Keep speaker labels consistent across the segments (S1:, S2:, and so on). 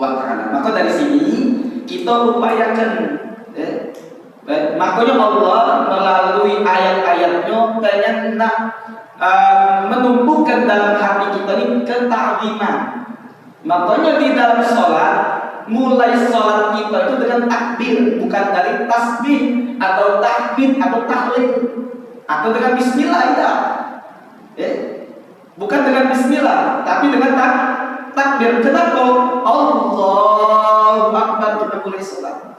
S1: wa ta'ala. Maka dari sini kita upayakan makanya Allah melalui ayat-ayatnya pengen nak menumbuhkan dalam hati kita ini ketaziman. Makanya di dalam sholat, mulai sholat kita itu dengan takbir, bukan dari tasbih atau tahmid atau tahlil atau dengan bismillah ya. Bukan dengan bismillah, tapi dengan takbir. Kenapa? Allahu Akbar kita mulai sholat.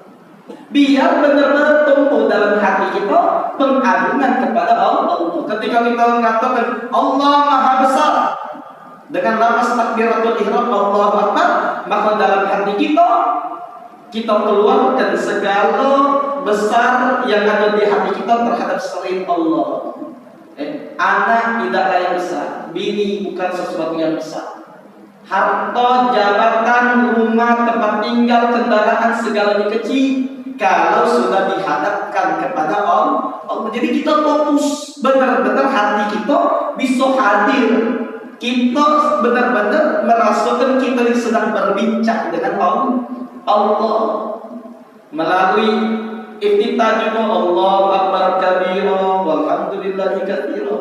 S1: Biar benar-benar tumbuh dalam hati kita pengagungan kepada Allah. Ketika kita mengatakan Allah Maha Besar dengan lafaz takbiratul ihram Allahu Akbar, maka dalam hati kita keluarkan segala besar yang ada di hati kita terhadap selain Allah. Anak tidaklah yang besar, bini bukan sesuatu yang besar, harta, jabatan, rumah, tempat tinggal, kendaraan segalanya kecil kalau sudah dihadapkan kepada Allah. Jadi kita fokus benar-benar hati kita bisa hadir. Kita benar-benar merasakan kita sedang berbincang dengan Allah melalui iftitah juga Allahu Akbar kabira walhamdulillahi katsira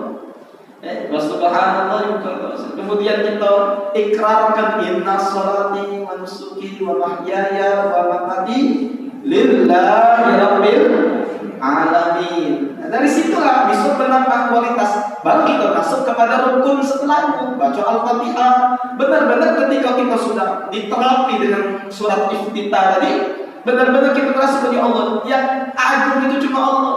S1: wa subhanallah. Kemudian kita ikrarkan inna sholati wa nusuki wa mahyaya wa mamati lillahi rabbil alamin. Dari situlah bisa menambah kualitas. Baru kita masuk kepada rukun setelahnya, baca Al-Fatihah. Benar-benar ketika kita sudah diterapi dengan surat iftitah tadi, benar-benar kita merasa bagi Allah yang agung itu cuma Allah.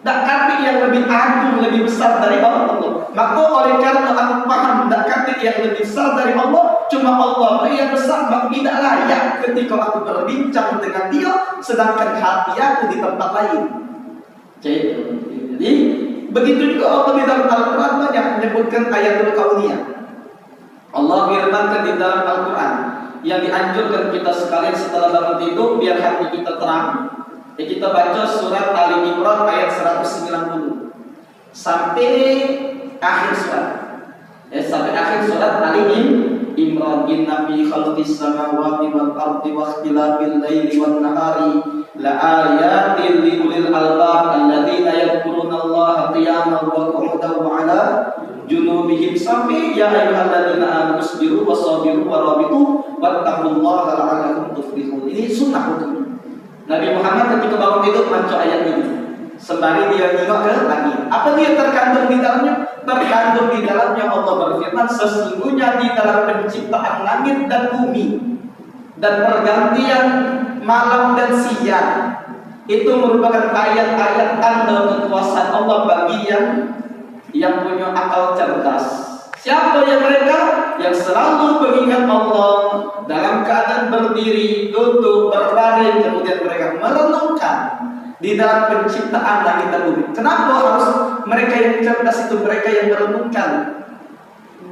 S1: Tak kata yang lebih agung, lebih besar dari Allah. Maka oleh karena aku paham tak kata yang lebih besar dari Allah cuma Allah yang besar, maka tidak layak ketika aku berbincang dengan Dia sedangkan hati aku di tempat lain. Jadi begitu juga Allah di dalam Al-Quran banyak menyebutkan ayatul kauniyah. Allah firmankan di dalam Al-Quran yang dianjurkan kita sekalian setelah bangun tidur biar hati kita terang. Kita baca surat Ali Imran ayat 190 sampai akhir surat. Sampai akhir surat Ali Imran. Inna fi khalqis samawati wal ardi wa ikhtilafil laili wan nahari la ayatin li ulil albab alladziina yadhkurunallaha qiyaman wa qu'udan wa 'ala junubihim sampai ya ayyuhalladzina amanu isbiru wasabiru warabitu wattaqullaha la'allakum tuflihun. Ini sunnah hukum. Nabi Muhammad ketika bangun tidur baca ayat ini sembari dia nengok ke langit. Apa dia terkandung di dalamnya? Terkandung di dalamnya Allah berfirman, sesungguhnya di dalam penciptaan langit dan bumi dan pergantian malam dan siang itu merupakan ayat-ayat tanda kekuasaan Allah bagi yang punya akal cerdas. Siapa yang mereka? Yang selalu mengingat Allah dalam keadaan berdiri, duduk, berbaring, kemudian mereka merenungkan di dalam penciptaan langit dan bumi. Kenapa harus mereka yang cerdas itu mereka yang merenungkan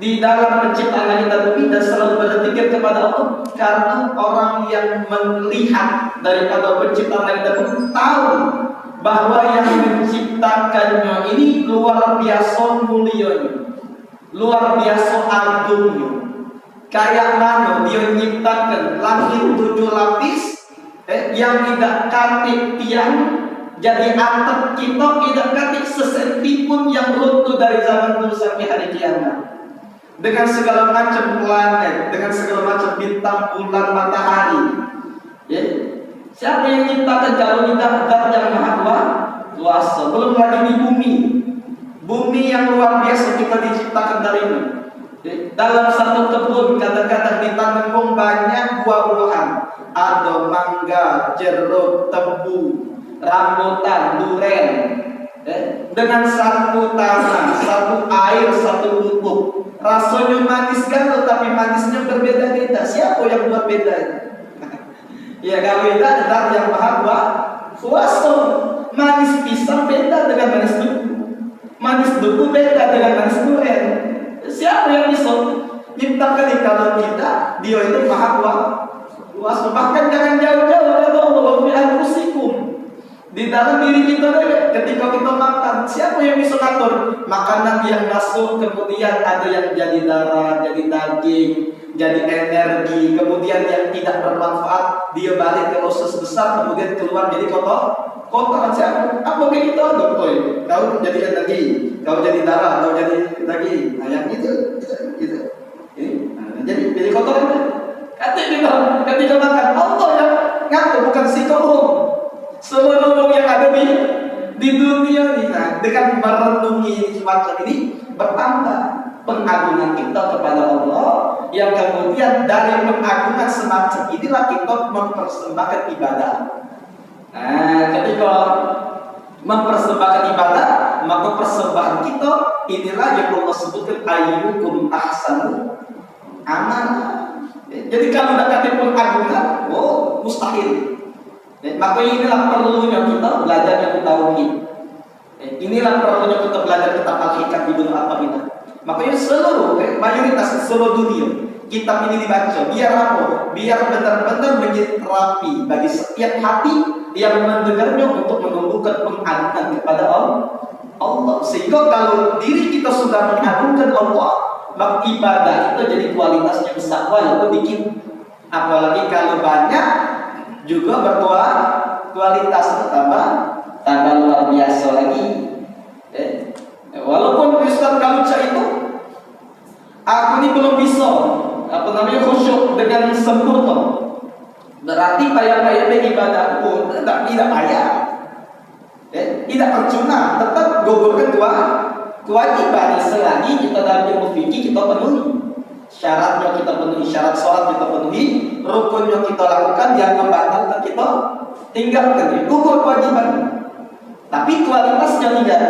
S1: di dalam penciptaan langit dan bumi dan selalu berzikir kepada Allah? Karena orang yang melihat daripada penciptaan langit dan bumi tahu bahwa yang menciptakannya ini luar biasa mulianya, luar biasa agungnya. Kayak mana dia menciptakan langit 7 lapis yang tidak katik tiang jadi atap kita tidak katik sesenti pun yang runtuh dari zaman dulu sampai hari kiamat. Dengan segala macam planet, dengan segala macam bintang, bulan, matahari. Siapa yang menciptakan kalau tidak zat yang maha kuasa? Belum lagi di bumi. Bumi yang luar biasa kita diciptakan dari ini. Dalam satu kebun kadang-kadang ditanam banyak buah-buahan. Ada mangga, jeruk, tebu, rambutan, duren. Dengan satu tanah, satu air, satu pupuk. Rasanya manis kan, tapi manisnya berbeda-beda. Siapa yang buat beda? Ya kalau tidak zat yang maha kuasa. Manis pisang beda dengan manis duku. Manis duku beda dengan manis durian. Siapa yang bisa menciptakan? Kalau tidak, Dia itu maha kuasa. Bahkan jangan jauh-jauh kata Allah fi anfusikum. Di dalam diri kita ketika kita makan, siapa yang bisa ngatur makanan yang masuk kemudian ada yang jadi darah, jadi daging, jadi energi, kemudian yang tidak bermanfaat dia balik ke usus besar, kemudian keluar jadi kotoran siapa? Apa kayak gitu dokter? Kau jadi energi, kau jadi darah, kau jadi daging. Nah yang itu. Jadi kotoran itu. Ketika makan Allah yang ngatur, bukan si kaum. Seluruh yang ada di dunia ini, nah, dengan merenungi semacam ini bertambah pengagungan kita kepada Allah, yang kemudian dari pengagungan semacam inilah kita mempersembahkan ibadah. Nah, ketika mempersembahkan ibadah, maka persembahan kita inilah yang Allah sebutkan ayyukum ahsanu amala. Jadi kalau tidak pengagungan, mustahil. Maka inilah perlunya kita belajar yang tauhid. Inilah perlunya kita belajar kitab Al-Hikam Ibnu Athaillah. Makanya mayoritas seluruh dunia kitab ini dibaca biar apa? Biar benar-benar menjadi terapi bagi setiap hati yang mendengarnya untuk menumbuhkan pengagungan kepada Allah. Sehingga kalau diri kita sudah mengagungkan Allah, maka ibadah itu jadi kualitasnya besar walaupun dikit. Apalagi kalau banyak juga berkualitas tambah luar biasa lagi. Walaupun Ustaz Kaluca itu aku ini belum bisa khusyuk dengan sempurna, berarti payah-payah ibadah pun tidak payah, tidak percuma, tetap gugurkan kewajiban selagi kita dalam ilmu fikih kita penuhi syaratnya, kita penuhi syarat sholat, kita penuhi rukun yang kita lakukan, yang membatalkan kita tinggalkan, gugur kewajiban. Tapi kualitasnya tidak.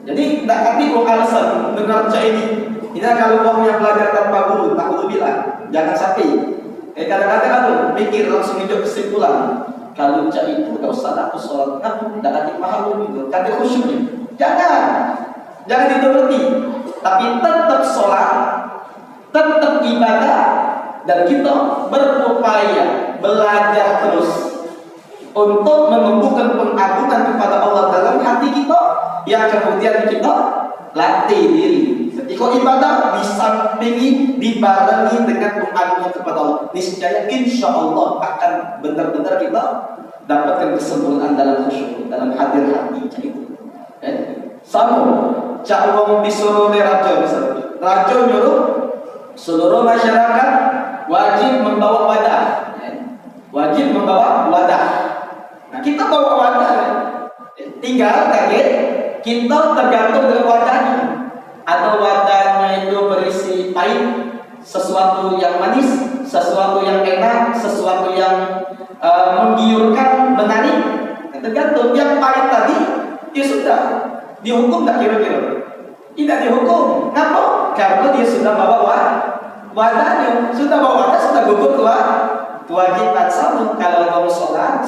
S1: Jadi tidak kami alasan dengar ini. Ini kalau orang yang belajar tanpa guru, tak guru bilang jangan sampai. Kadang-kadang aku mikir langsung hidup kesimpulan. Kalau itu tidak usah aku sholat, aku tidak akan paham itu, tapi khusyuknya. Jangan dituruti. Tapi tetap sholat, tetap ibadah, dan kita berupaya belajar terus untuk menumbuhkan pengagungan kepada Allah dalam hati kita, yang kemudian kita latih diri. Ketika ibadah disampingi, dibarengi dengan pengagungan kepada Allah, niscaya insya Allah akan benar-benar kita dapatkan kesempurnaan dalam khusyuk, dalam hadir hati itu. Sama, cak wong disuruh raja misalnya, raja nyuruh seluruh masyarakat wajib membawa wadah, Nah kita bawa wadah, tinggal kaget kita tergantung dengan wadahnya. Atau wadahnya itu berisi pahit, sesuatu yang manis, sesuatu yang enak, sesuatu yang menggiurkan, menarik. Tergantung. Yang pahit tadi, dia sudah dihukum tak kira-kira? Tidak dihukum. Kenapa? Karena dia sudah bawa wadahnya, sudah bawa wadah, sudah gugur kewajiban. Sama kalau kamu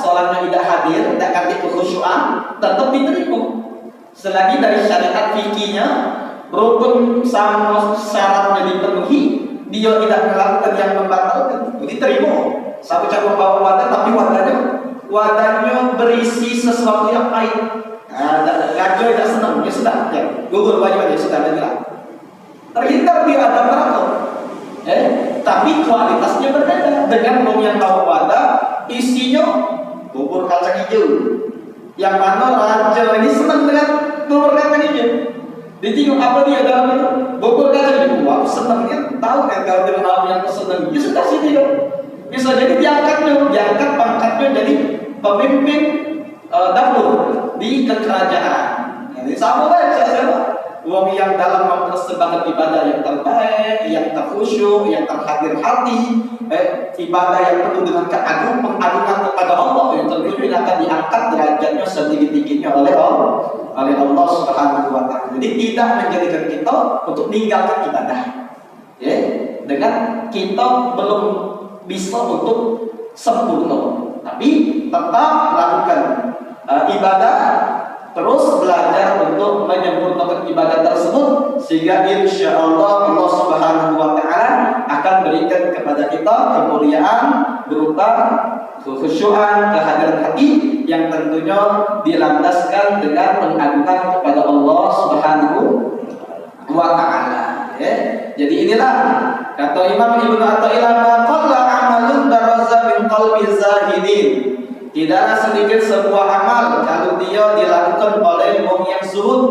S1: sholatnya tidak hadir, tidak kasih kekhusyuan, tetap diterima. Selagi dari syariat fikihnya rukun sama syaratnya dipenuhi, dia tidak melakukan yang membatalkan, diterima. Satu cara membawa wadah, tapi wadahnya berisi sesuatu yang pahit. Raja tidak senang, ya sudah, gugur wajibannya, sudah bilang. Terhindar dia ada neraka. Tapi kualitasnya berbeda dengan yang bawa wadah, isinya bubur kacang hijau. Yang mana raja ini senang dengan bubur kacang hijau. Ditinggal apa dia dalam itu? Bubur kacang hijau. Wah, senangnya tahu kan kalau dengan orang yang senang. Ya sudah sini dong. Bisa jadi diangkat pangkatnya jadi pemimpin dapur di kerajaan. Ini sama saja. Wong yang dalam mempersembahkan ibadah yang terbaik, yang terkhusyuk, yang terhadir hati, ibadah yang penuh dengan pengagungan kepada Allah, yang tentunya akan diangkat derajatnya setinggi-tingginya oleh Allah Subhanahu wa Ta'ala. Jadi tidak menjadikan kita untuk meninggalkan ibadah, dengan kita belum bisa untuk sempurna, tapi tetap melakukan ibadah. Terus belajar untuk menyempurnakan ibadah tersebut, sehingga insya Allah Subhanahu wa Ta'ala akan berikan kepada kita kemuliaan berupa kekhusyuan, kehadiran hati yang tentunya dilandaskan dengan pengagungan kepada Allah Subhanahu wa Ta'ala. Jadi inilah kata Imam Ibnu Athaillah, maqalla amalun baraza min qalbi zahidin. Tidaklah sedikit sebuah amal kalau dia dilakukan oleh wong yang zuhud,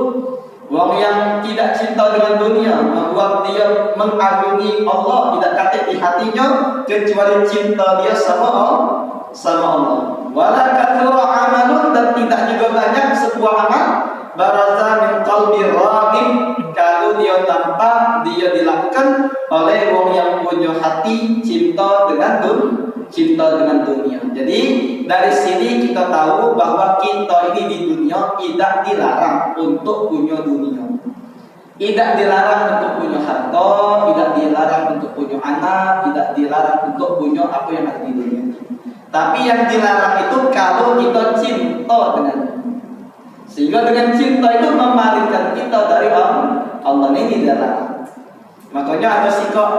S1: wong yang tidak cinta dengan dunia, membuat dia mengagungi Allah, tidak kata di hatinya kecuali cinta dia sama Allah. Wala kathura amalun, dan tidak juga banyak sebuah amal baraza min qalbi raghib, kalau dia tampak dia dilakukan oleh wong yang punya hati cinta dengan dunia. Jadi dari sini kita tahu bahwa kita ini di dunia tidak dilarang untuk punya dunia, tidak dilarang untuk punya harta, tidak dilarang untuk punya anak, tidak dilarang untuk punya apa yang ada di dunia. Tapi yang dilarang itu kalau kita cinta dengannya, sehingga dengan cinta itu memalingkan kita dari Allah ini dilarang. Makanya ada sikap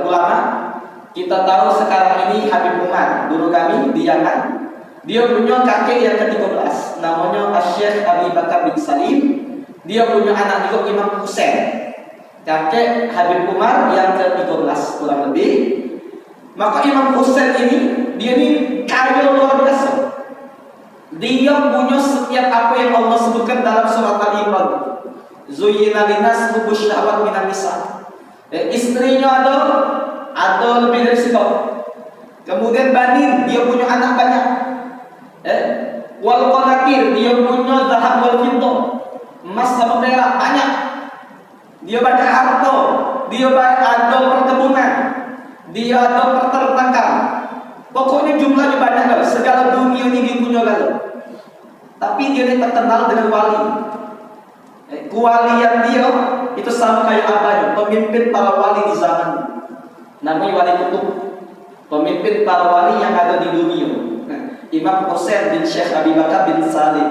S1: ulama. Kita tahu sekarang ini Habib Umar, guru kami di Yaman, dia punya kakek yang ke-13, namanya Syekh Abi Bakar bin Salim. Dia punya anak juga Imam Husain, kakek Habib Umar yang ke-13 kurang lebih. Maka Imam Husain ini, dia ini kaya luar biasa. Dia punya setiap apa yang Allah sebutkan dalam surat Al-Imran. Zuyyina linas hubbush syahwat minan nisa. Istrinya ada lebih dari sekop. Kemudian banin, dia punya anak banyak. Wal qanatir, dia punya zahab wal fiddah, emas sama perak banyak. Dia banyak harta, dia ada perkebunan, dia ada peternakan. Pokoknya jumlahnya banyak lah. Segala dunia ini dia punya lah. Tapi dia ini terkenal dengan wali. Kewalian dia itu sama kayak abahnya, pemimpin para wali di zaman. Namanya wali kutub, pemimpin para wali yang ada di dunia. Imam Husain bin Syekh Abi Bakar bin Salim.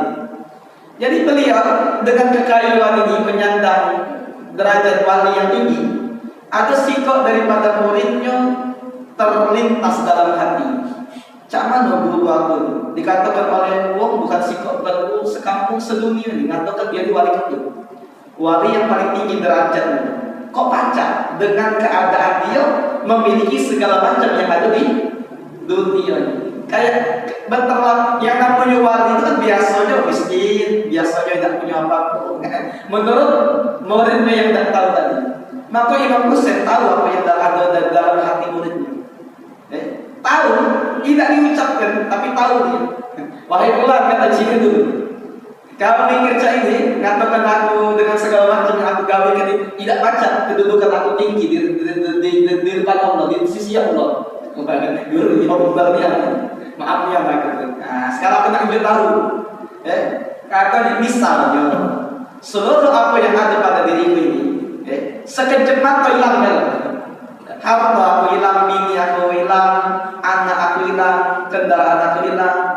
S1: Jadi beliau dengan kekayaan ini menyandang derajat wali yang tinggi. Ada sikap daripada muridnya terlintas dalam hati. Cak mana guru aku dikatakan oleh wong bukan sikap baru sekampung sedunia ini, ngatakan dia wali kutub, wali yang paling tinggi derajatnya. Kok pacak dengan keadaan dia memiliki segala macam yang ada di dunia ini. Kayak bentar yang namanya wali itu kan biasanya miskin, biasanya tidak punya apa-apa. Menurut muridnya yang tidak tahu tadi, maka Imam Husain tahu apa yang ada dalam hati muridnya. Tahu, tidak diucapkan, tapi tahu dia. Wahai pulang, kata Cina dulu, kamu mikir cak ini, ngatakan aku dengan segala macam yang aku gawe ini, tidak baca kedudukan aku tinggi di depan Allah, di sisi Allah. Dulu di Allah dia, maafnya mereka. Nah, sekarang aku nak ambil tahu. Kata misalnya, seluruh apa yang ada pada diriku ini, sekejap mata hilang harta aku hilang, bini aku hilang, anak aku hilang, kendaraan aku hilang,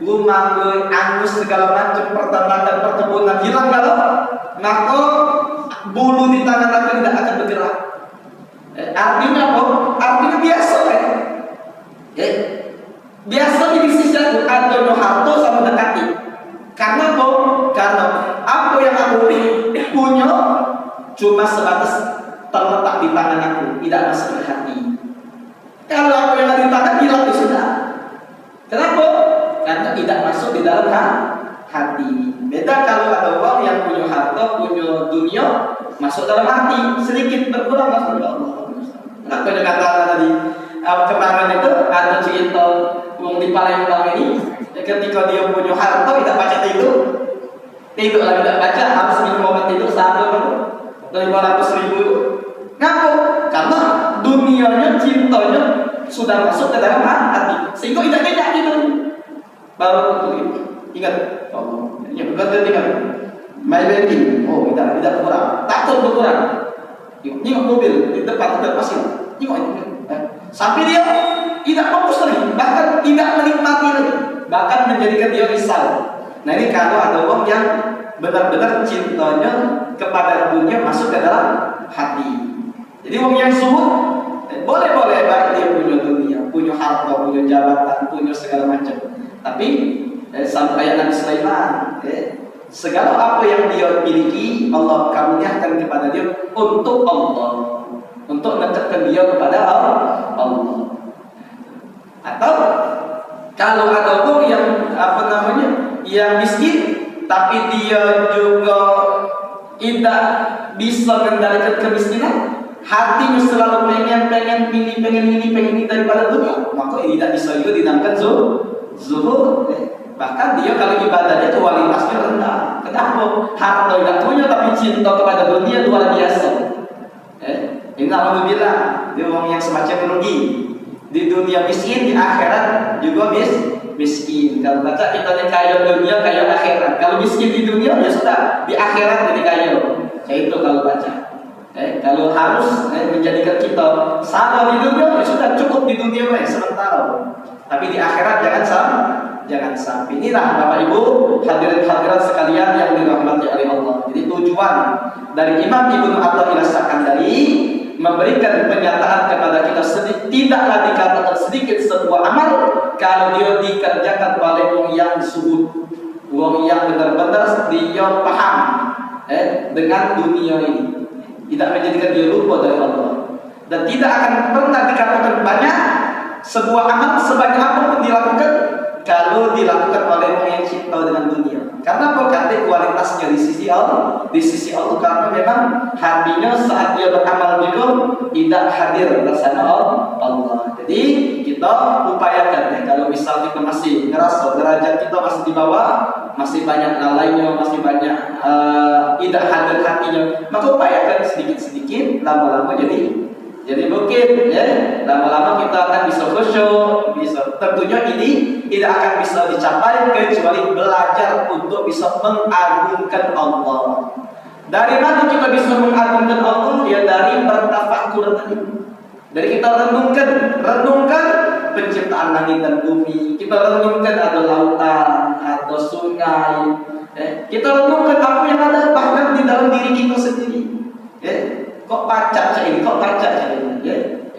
S1: rumah aku angus, segala macam pertanakan perkebunan hilang kalau, maka bulu di tangan aku tidak akan bergerak. Artinya apa? Artinya biasa biasa di sisi aku ada harta sama dekati. Karena apa? Karena apa yang aku punya cuma sebatas terletak di tangan aku, tidak masuk ke hati. Kalau aku yang ada di tangan hilang ya sudah. Kenapa? Karena tidak masuk di dalam hati. Beda kalau ada orang yang punya harta, punya dunia, masuk dalam hati, sedikit berkurang masuk ke Allah. Apa yang kata tadi? Kemarin itu ada cerita orang di Palembang ini, ketika dia punya harta tidak baca tidur lagi tidak baca, harus minum obat tidur 500.000. Ngapa? Karena dunianya, cintanya sudah masuk ke dalam hati, sehingga tidak nyenyak gitu. Baru itu ingat, yang bukan ingat, my baby, tidak berkurang, takut berkurang. Nyengok mobil di depan tidak masih, sampai dia tidak fokus lagi, bahkan tidak menikmati lagi, bahkan menjadikan dia risau. Nah ini kalau ada orang yang benar-benar cintanya kepada dunia masuk ke dalam hati. Jadi orang yang zuhud boleh-boleh baik dia punya dunia, punya harta, punya jabatan, punya segala macam. Tapi sampai Nabi Sulaiman, segala apa yang dia miliki Allah karuniakan kepada dia untuk Allah. untuk mendekatkan dia kepada Allah. Atau kalau ada orang yang yang miskin tapi dia juga tidak bisa mengendalikan kemiskinan, hatinya selalu pengen ini daripada dunia, maka ini tidak bisa juga dinamakan zuhud. Bahkan dia kalau ibadahnya kualitasnya rendah. Kenapa? Harta tidak punya tapi cinta kepada dunia luar biasa. Ini alhamdulillah dia orang yang semacam rugi. Di dunia miskin, di akhirat juga miskin. Kalau baca kita nih kaya dunia, kaya akhirat. Kalau miskin di dunia ya sudah, di akhirat jadi kaya. Kayak itu kalau baca. Kalau harus menjadikan kita sama di dunia, ya sudah cukup di dunia sementara. Tapi di akhirat jangan sampai. Inilah Bapak Ibu hadirin-hadirat sekalian yang dirahmati oleh Allah. Jadi tujuan dari Imam Ibnu Athaillah Sakandari memberikan pernyataan kepada kita, tidaklah dikatakan sedikit sebuah amal kalau dia dikerjakan oleh orang yang zuhud, orang yang benar-benar dia paham dengan dunia ini, tidak menjadikan dia lupa dari Allah, dan tidak akan pernah dikatakan banyak sebuah amal sebanyak apapun dilakukan kalau dilakukan oleh orang yang cinta dengan dunia. Karena berkata kualitasnya di sisi Allah, karena memang hatinya saat dia beramal juga tidak hadir bersama Allah. Jadi kita upayakan kalau misal kita masih ngerasa derajat kita masih di bawah, masih banyak lalainya, masih banyak tidak hadir hatinya, maka upayakan sedikit-sedikit, lama-lama jadi mungkin lama-lama kita akan bisa khusyuk, tentunya ini tidak akan bisa dicapai kecuali belajar untuk bisa mengagungkan Allah. Dari mana kita bisa mengagungkan Allah? Ya dari bertafakkur tadi. Dari kita renungkan penciptaan langit dan bumi. Kita renungkan ada lautan, ada sungai. Kita renungkan apa yang ada bahkan di dalam diri kita sendiri. Kok pacak ini?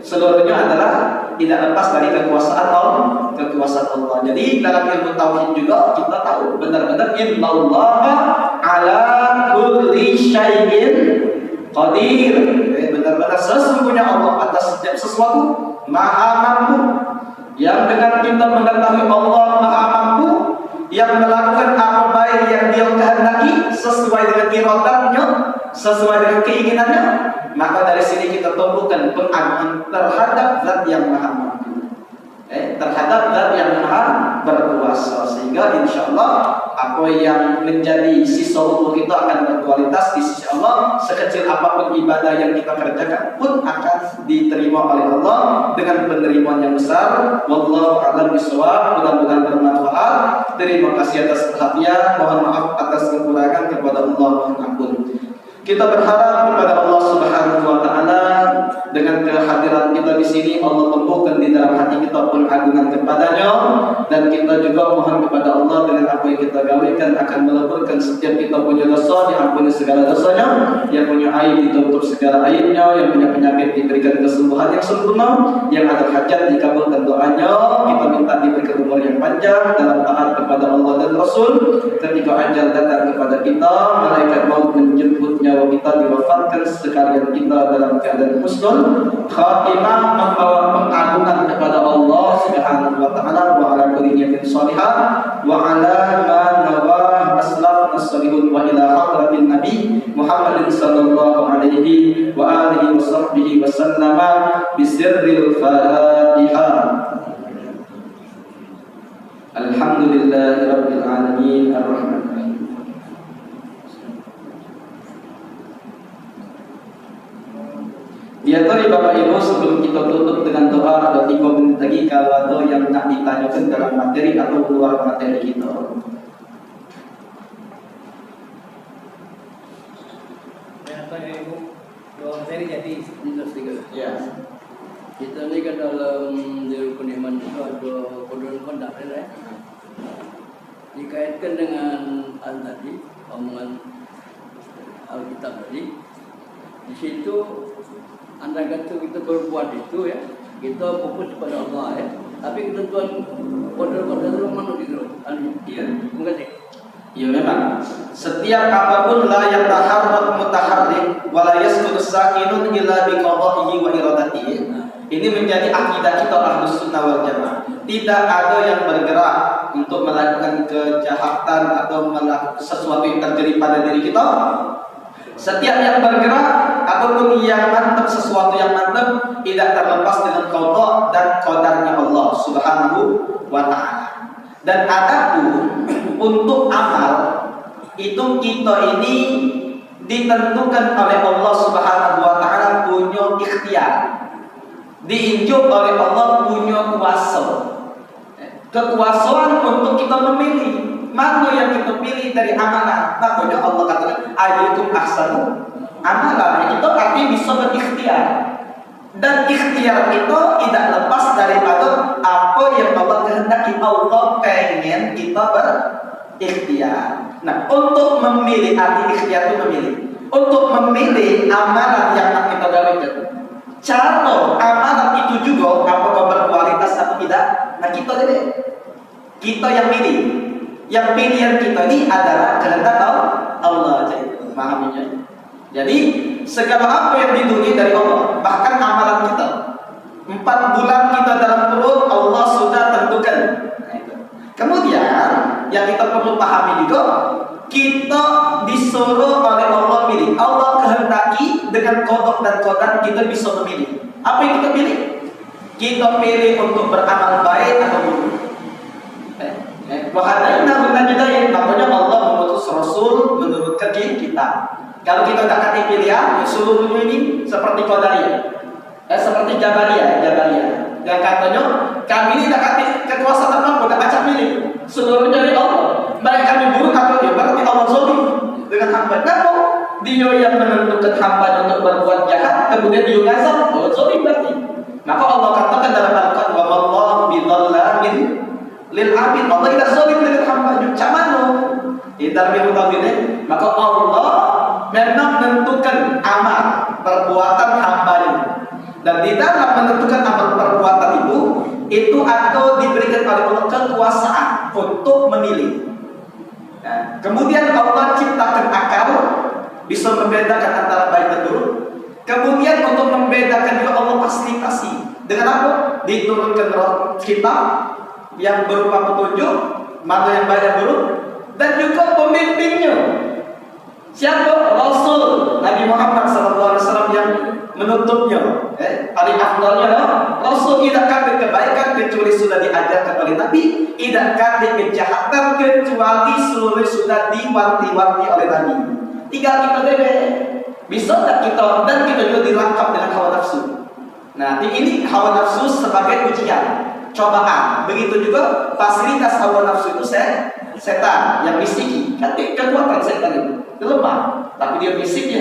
S1: Seluruhnya adalah tidak lepas dari kekuasaan Allah. Jadi dalam ilmu tauhid juga kita tahu benar-benar innallaha ala kulli syai'in qadir. Benar-benar sesungguhnya Allah atas setiap sesuatu maha mampu. Yang dengan kita mengetahui Allah maha mampu, yang melakukan apa baik yang dia kehendaki sesuai dengan iradatnya, sesuai dengan keinginannya, maka dari sini kita tumbuhkan pengagungan terhadap zat yang maha mampu, terhadap zat yang maha berkuasa, sehingga insya Allah apa yang menjadi sisa umur kita akan berkualitas di sisi Allah. Sekecil apapun ibadah yang kita kerjakan pun akan diterima oleh Allah dengan penerimaan yang besar. Wallahu a'lam bishawab. Mudah-mudahan bermanfaat. Terima kasih atas perhatian. Mohon maaf atas kekurangan, kepada Allah mohon ampun. Kita berharap kepada Allah Subhanahu wa taala dengan kehadiran kita di sini Allah tumbuhkan di dalam hati kita pengagungan kepadanya, dan kita juga mohon kepada Allah dengan apa yang kita gawekan akan meleburkan setiap kita punya dosa, diampuni segala dosanya, yang punya aib ditutup segala aibnya, yang punya penyakit diberikan kesembuhan yang sempurna, yang ada hajat dikabulkan doanya. Kita minta diberikan umur yang panjang dalam taat kepada Allah dan Rasul. Ketika ajal datang kepada kita, malaikat maut menjemputnya, kita diwafatkan sekalian kita dalam keadaan husnul khatimah, membawa pengagungan kepada Allah Subhanahu wa taala, wa ala kulli niyatin shalihah wa ala ma nawah aslaf as-salihun wa ila hadratin nabi Muhammadin sallallahu alaihi wa alihi wa sahbihi wa sallama bisirril Fatihah. Alhamdulillahi rabbil alamin arrahmanir rahim. Biarkan Bapak Ibu sebelum kita tutup dengan doa ada 3 menit lagi kalau ada yang nak ditanyakan dalam materi atau keluar materi kita.
S2: Bapak Ibu, doa materi jadi
S1: Ya.
S2: Kita ni kan dalam di rukun iman itu ada kodon kondak ya. Dikaitkan dengan tadi omongan Alkitab tadi. Di situ Anda kata kita berbuat itu ya, kita fokus kepada Allah ya. Tapi ketentuan kodar-kodar itu mana gitu? Iya, mungkin sih.
S1: Ya memang setiap apapun la yataharrak mutaharrik wa la yasqutu sakinun illa bi qada'ihi wa iradatihi. Ini menjadi akidah kita Ahlus Sunnah wal Jamaah. Tidak ada yang bergerak untuk melakukan kejahatan atau melakukan sesuatu yang terjadi pada diri kita. Setiap yang bergerak ataupun yang mantap, sesuatu yang mantap tidak terlepas dengan qada dan qadarnya Allah Subhanahu wa taala. Dan adapun untuk amal itu kita ini ditentukan oleh Allah Subhanahu wa taala, punya ikhtiar. Diinjak oleh Allah, punya kuasa. Kekuasaan untuk kita memilih mana yang kita pilih dari amalan. Makanya Allah katakan ayyukum ahsanu amalan. Itu artinya bisa berikhtiar. Dan ikhtiar itu tidak lepas daripada apa yang Allah kehendaki. Allah pengen kita berikhtiar. Nah, untuk memilih, arti ikhtiar itu memilih. Untuk memilih amalan yang akan kita dapatkan, cara amalan itu juga apakah berkualitas atau tidak. Nah, kita yang pilih. Yang pilihan kita ini adalah kehendak Allah. Memahaminya. Jadi segala apa yang di dunia dari Allah, bahkan amalan kita 4 bulan kita dalam perut Allah sudah tentukan. Kemudian yang kita perlu pahami juga, kita disuruh oleh Allah pilih. Allah kehendaki dengan qada dan qadar kita bisa memilih. Apa yang kita pilih? Kita pilih untuk beramal baik atau buruk. Makanya Allah mengutus Rasul menurutkan kita. Kalau kita tak kasih pilihan, seluruhnya ini seperti Qadariyah, seperti Jabariyah. Yang katanya kami ini tak kasih kekuasaan apa, tidak baca pilih. Seluruhnya dari Allah. Baik kami buruk atau dia, berarti Allah zalim dengan hamba. Kenapa? Dia yang menentukan hamba untuk berbuat jahat, kemudian dia ngazab, zalim berarti. Maka Allah katakan dalam Al-Quran, wa mallahu bidzallamin lil abid. Allah tidak zalim dengan hamba-Nya. Camano. Dalam yang utamanya, maka Allah memang menentukan amal perbuatan hamba-Nya. Dan di dalam menentukan amal perbuatan itu atau diberikan oleh Allah kekuasaan untuk memilih. Nah, kemudian Allah ciptakan akal bisa membedakan antara baik dan buruk. Kemudian untuk membedakan juga Allah fasilitasi dengan apa? Diturunkan kitab yang berupa petunjuk mana yang baik dan buruk, dan juga pemimpinnya. Siapa? Rasul Nabi Muhammad SAW yang menutupnya. Paling afdalnya Rasul tidak akan kebaikan kecuali sudah diajarkan oleh Nabi, tidak akan kejahatan kecuali seluruh sudah diwanti-wanti oleh Nabi. Tinggal kita bisa tak kita, dan kita juga dilengkap dengan hawa nafsu. Nah, ini hawa nafsu sebagai ujian, cobaan. Begitu juga fasilitas hawa nafsu itu setan yang bisiki. Kan kekuatan setan itu lemah, tapi dia bisiki